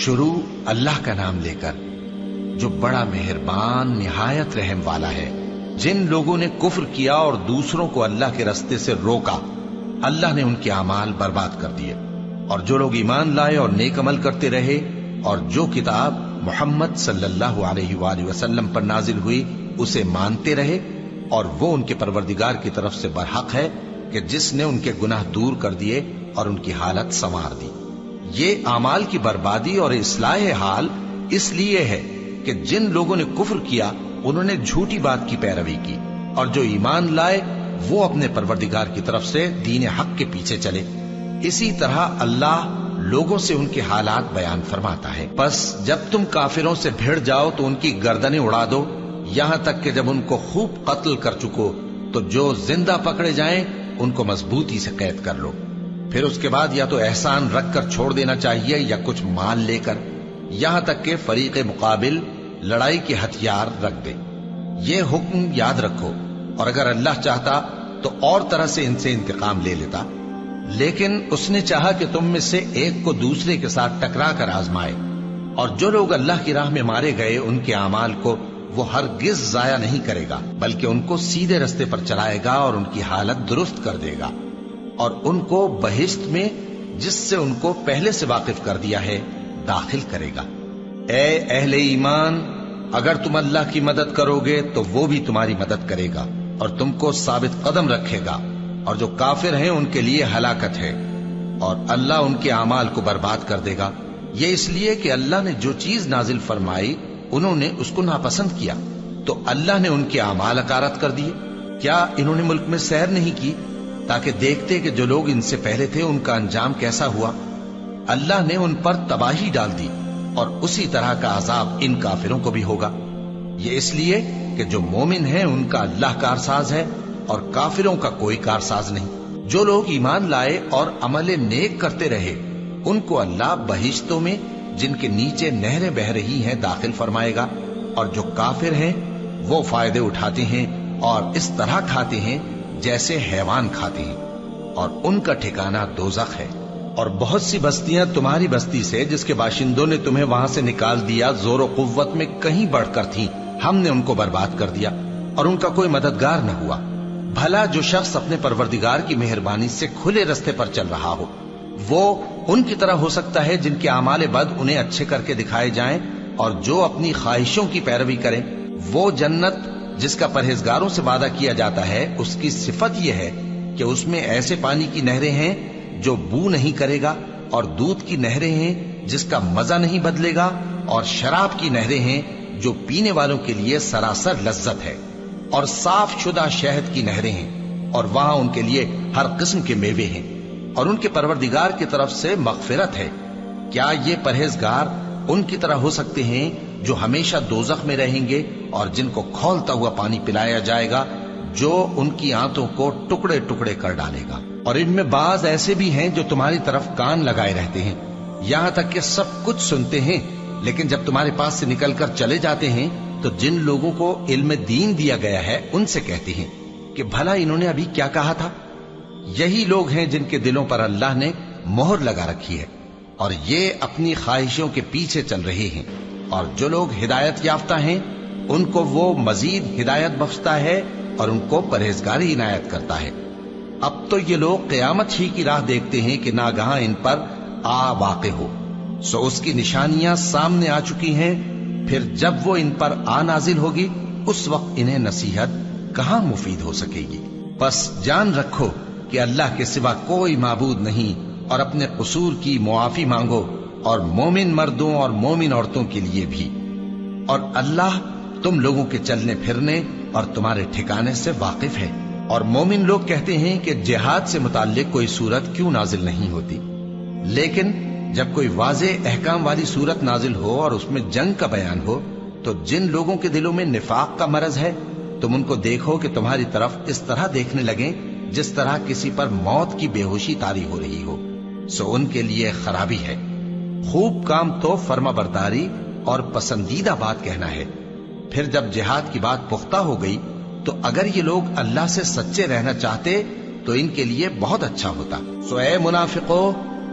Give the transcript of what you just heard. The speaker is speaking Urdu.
شروع اللہ کا نام لے کر جو بڑا مہربان نہایت رحم والا ہے۔ جن لوگوں نے کفر کیا اور دوسروں کو اللہ کے راستے سے روکا، اللہ نے ان کے اعمال برباد کر دیے، اور جو لوگ ایمان لائے اور نیک عمل کرتے رہے اور جو کتاب محمد صلی اللہ علیہ وآلہ وسلم پر نازل ہوئی اسے مانتے رہے، اور وہ ان کے پروردگار کی طرف سے برحق ہے کہ جس نے ان کے گناہ دور کر دیے اور ان کی حالت سنوار دی۔ یہ اعمال کی بربادی اور اصلاح حال اس لیے ہے کہ جن لوگوں نے کفر کیا انہوں نے جھوٹی بات کی پیروی کی، اور جو ایمان لائے وہ اپنے پروردگار کی طرف سے دین حق کے پیچھے چلے۔ اسی طرح اللہ لوگوں سے ان کے حالات بیان فرماتا ہے۔ پس جب تم کافروں سے بھیڑ جاؤ تو ان کی گردنیں اڑا دو، یہاں تک کہ جب ان کو خوب قتل کر چکو تو جو زندہ پکڑے جائیں ان کو مضبوطی سے قید کر لو۔ پھر اس کے بعد یا تو احسان رکھ کر چھوڑ دینا چاہیے یا کچھ مال لے کر، یہاں تک کہ فریق مقابل لڑائی کے ہتھیار رکھ دے۔ یہ حکم یاد رکھو، اور اگر اللہ چاہتا تو اور طرح سے ان سے انتقام لے لیتا، لیکن اس نے چاہا کہ تم میں سے ایک کو دوسرے کے ساتھ ٹکرا کر آزمائے۔ اور جو لوگ اللہ کی راہ میں مارے گئے ان کے اعمال کو وہ ہرگز ضائع نہیں کرے گا، بلکہ ان کو سیدھے رستے پر چلائے گا اور ان کی حالت درست کر دے گا، اور ان کو بہشت میں جس سے ان کو پہلے سے واقف کر دیا ہے داخل کرے گا۔ اے اہل ایمان، اگر تم اللہ کی مدد کرو گے تو وہ بھی تمہاری مدد کرے گا اور تم کو ثابت قدم رکھے گا، اور جو کافر ہیں ان کے لیے ہلاکت ہے، اور اللہ ان کے اعمال کو برباد کر دے گا۔ یہ اس لیے کہ اللہ نے جو چیز نازل فرمائی انہوں نے اس کو ناپسند کیا، تو اللہ نے ان کے اعمال اکارت کر دیے۔ کیا انہوں نے ملک میں سیر نہیں کی تاکہ دیکھتے کہ جو لوگ ان سے پہلے تھے ان کا انجام کیسا ہوا؟ اللہ نے ان پر تباہی ڈال دی، اور اسی طرح کا عذاب ان کافروں کو بھی ہوگا۔ یہ اس لیے کہ جو مومن ہیں ان کا اللہ کارساز ہے اور کافروں کا کوئی کارساز نہیں۔ جو لوگ ایمان لائے اور عمل نیک کرتے رہے ان کو اللہ بہشتوں میں جن کے نیچے نہریں بہ رہی ہیں داخل فرمائے گا، اور جو کافر ہیں وہ فائدے اٹھاتے ہیں اور اس طرح کھاتے ہیں جیسے حیوان کھاتے ہیں، اور ان کا ٹھکانہ دوزخ ہے۔ اور بہت سی بستیاں تمہاری بستی سے جس کے باشندوں نے تمہیں وہاں سے نکال دیا زور و قوت میں کہیں بڑھ کر تھیں، ہم نے ان کو برباد کر دیا اور ان کا کوئی مددگار نہ ہوا۔ بھلا جو شخص اپنے پروردگار کی مہربانی سے کھلے رستے پر چل رہا ہو وہ ان کی طرح ہو سکتا ہے جن کے اعمال بد انہیں اچھے کر کے دکھائے جائیں، اور جو اپنی خواہشوں کی پیروی کریں وہ جنت جس کا پرہیزگاروں سے وعدہ کیا جاتا ہے اس کی صفت یہ ہے کہ اس میں ایسے پانی کی نہریں ہیں جو بو نہیں کرے گا، اور دودھ کی نہریں ہیں جس کا مزہ نہیں بدلے گا، اور شراب کی نہریں ہیں جو پینے والوں کے لیے سراسر لذت ہے، اور صاف شدہ شہد کی نہریں ہیں، اور وہاں ان کے لیے ہر قسم کے میوے ہیں، اور ان کے پروردگار کی طرف سے مغفرت ہے۔ کیا یہ پرہیزگار ان کی طرح ہو سکتے ہیں جو ہمیشہ دوزخ میں رہیں گے اور جن کو کھولتا ہوا پانی پلایا جائے گا جو ان کی آنتوں کو ٹکڑے ٹکڑے کر ڈالے گا؟ اور ان میں بعض ایسے بھی ہیں جو تمہاری طرف کان لگائے رہتے ہیں، یہاں تک کہ سب کچھ سنتے ہیں، لیکن جب تمہارے پاس سے نکل کر چلے جاتے ہیں تو جن لوگوں کو علم دین دیا گیا ہے ان سے کہتے ہیں کہ بھلا انہوں نے ابھی کیا کہا تھا؟ یہی لوگ ہیں جن کے دلوں پر اللہ نے مہر لگا رکھی ہے اور یہ اپنی خواہشوں کے پیچھے چل رہے ہیں، اور جو لوگ ہدایت یافتہ ہیں ان کو وہ مزید ہدایت بخشتا ہے اور ان کو پرہیزگاری عنایت کرتا ہے۔ اب تو یہ لوگ قیامت ہی کی راہ دیکھتے ہیں کہ ناگہاں ان پر آ واقع ہو، سو اس کی نشانیاں سامنے آ چکی ہیں، پھر جب وہ ان پر آ نازل ہوگی اس وقت انہیں نصیحت کہاں مفید ہو سکے گی۔ پس جان رکھو کہ اللہ کے سوا کوئی معبود نہیں، اور اپنے قصور کی معافی مانگو، اور مومن مردوں اور مومن عورتوں کے لیے بھی، اور اللہ تم لوگوں کے چلنے پھرنے اور تمہارے ٹھکانے سے واقف ہے۔ اور مومن لوگ کہتے ہیں کہ جہاد سے متعلق کوئی سورت کیوں نازل نہیں ہوتی، لیکن جب کوئی واضح احکام والی سورت نازل ہو اور اس میں جنگ کا بیان ہو تو جن لوگوں کے دلوں میں نفاق کا مرض ہے تم ان کو دیکھو کہ تمہاری طرف اس طرح دیکھنے لگیں جس طرح کسی پر موت کی بے ہوشی طاری ہو رہی ہو، سو ان کے لیے خرابی ہے۔ خوب کام تو فرما برداری اور پسندیدہ بات کہنا ہے۔ پھر جب جہاد کی بات پختہ ہو گئی تو اگر یہ لوگ اللہ سے سچے رہنا چاہتے تو ان کے لیے بہت اچھا ہوتا۔ سو اے منافقو،